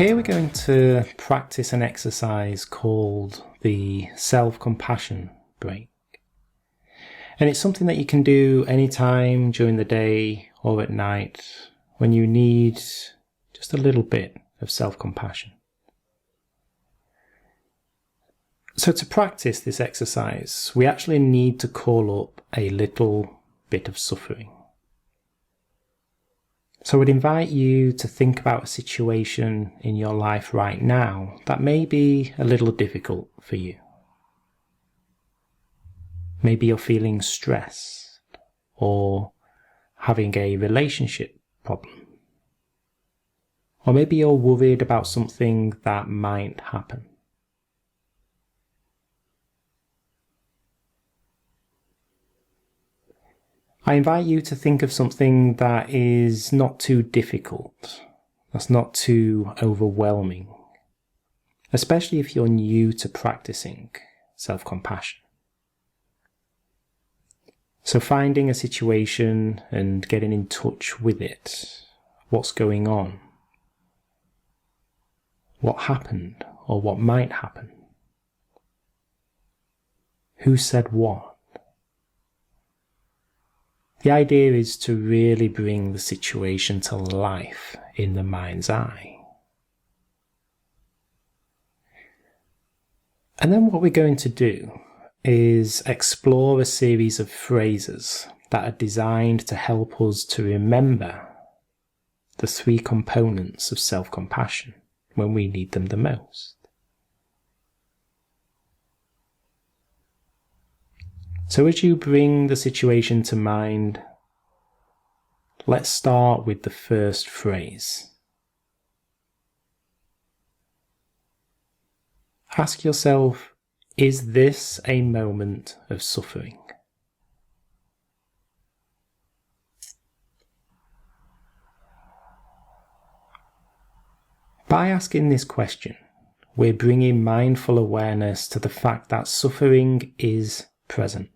Here we're going to practice an exercise called the self-compassion break. And it's something that you can do anytime during the day or at night when you need just a little bit of self-compassion. So to practice this exercise, we actually need to call up a little bit of suffering. So I would invite you to think about a situation in your life right now that may be a little difficult for you. Maybe you're feeling stressed or having a relationship problem. Or maybe you're worried about something that might happen. I invite you to think of something that is not too difficult, that's not too overwhelming, especially if you're new to practicing self-compassion. So finding a situation and getting in touch with it, what's going on, what happened or what might happen, who said what. The idea is to really bring the situation to life in the mind's eye. And then what we're going to do is explore a series of phrases that are designed to help us to remember the three components of self-compassion when we need them the most. So as you bring the situation to mind, let's start with the first phrase. Ask yourself, is this a moment of suffering? By asking this question, we're bringing mindful awareness to the fact that suffering is present.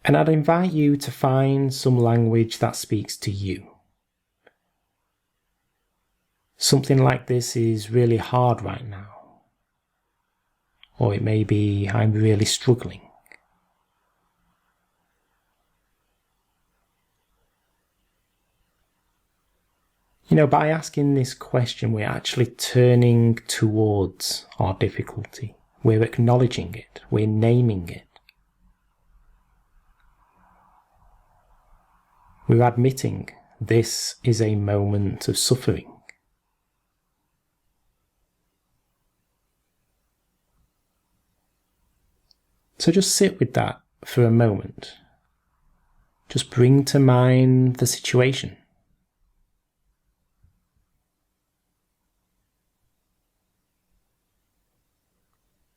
And I'd invite you to find some language that speaks to you. Something like this is really hard right now. Or it may be, I'm really struggling. By asking this question, we're actually turning towards our difficulty. We're acknowledging it. We're naming it. We're admitting this is a moment of suffering. So just sit with that for a moment. Just bring to mind the situation.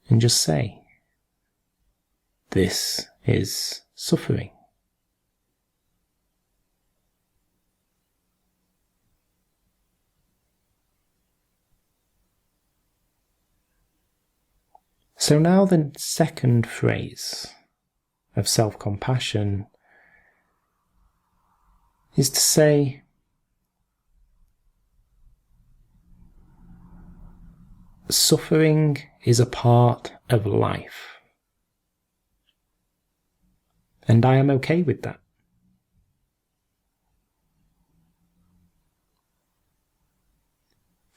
And just say, this is suffering. So now the second phrase of self-compassion is to say, suffering is a part of life, and I am okay with that.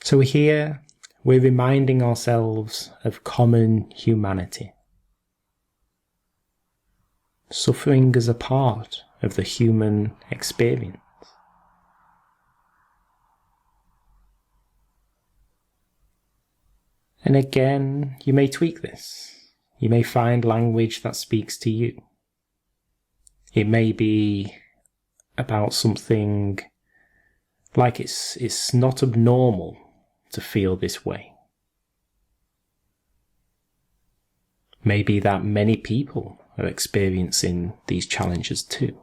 So here we're reminding ourselves of common humanity. Suffering is a part of the human experience. And again, you may tweak this. You may find language that speaks to you. It may be about something like it's not abnormal to feel this way. Maybe that many people are experiencing these challenges too.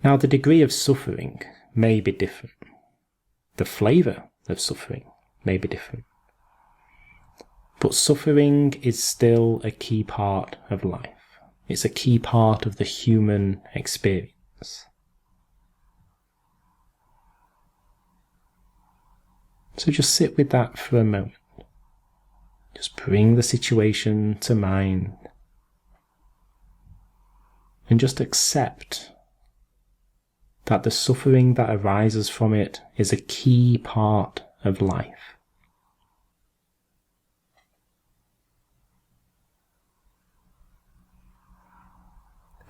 Now, the degree of suffering may be different. The flavour of suffering may be different. But suffering is still a key part of life. It's a key part of the human experience. thoughts. So just sit with that for a moment. Just bring the situation to mind and just accept that the suffering that arises from it is a key part of life.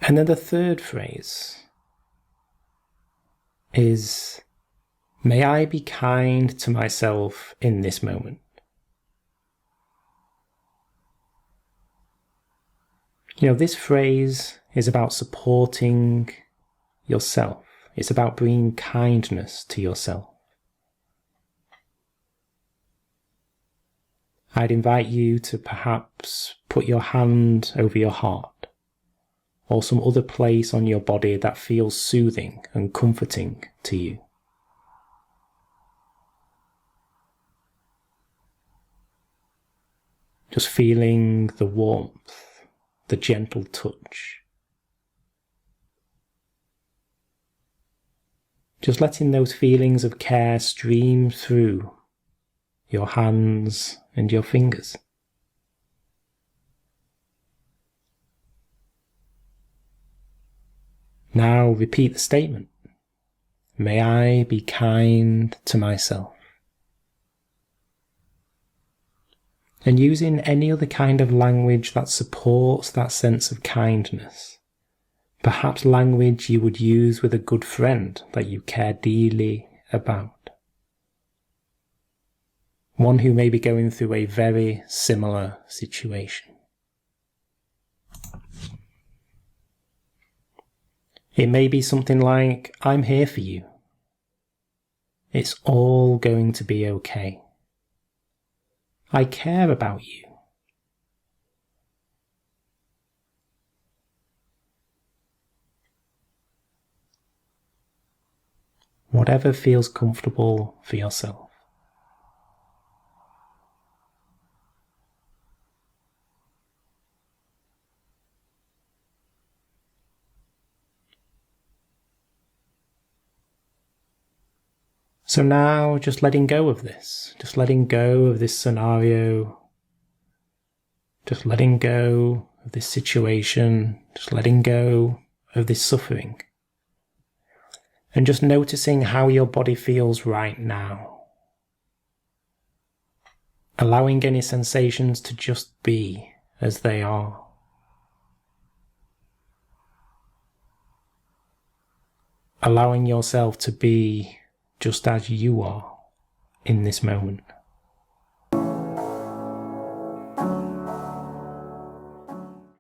And then the third phrase is, may I be kind to myself in this moment. This phrase is about supporting yourself. It's about bringing kindness to yourself. I'd invite you to perhaps put your hand over your heart or some other place on your body that feels soothing and comforting to you. Just feeling the warmth, the gentle touch. Just letting those feelings of care stream through your hands and your fingers. Now repeat the statement. May I be kind to myself. And using any other kind of language that supports that sense of kindness. Perhaps language you would use with a good friend that you care dearly about. One who may be going through a very similar situation. It may be something like, I'm here for you. It's all going to be okay. I care about you. Whatever feels comfortable for yourself. So now just letting go of this, just letting go of this scenario, just letting go of this situation, just letting go of this suffering. And just noticing how your body feels right now. Allowing any sensations to just be as they are. Allowing yourself to be just as you are in this moment.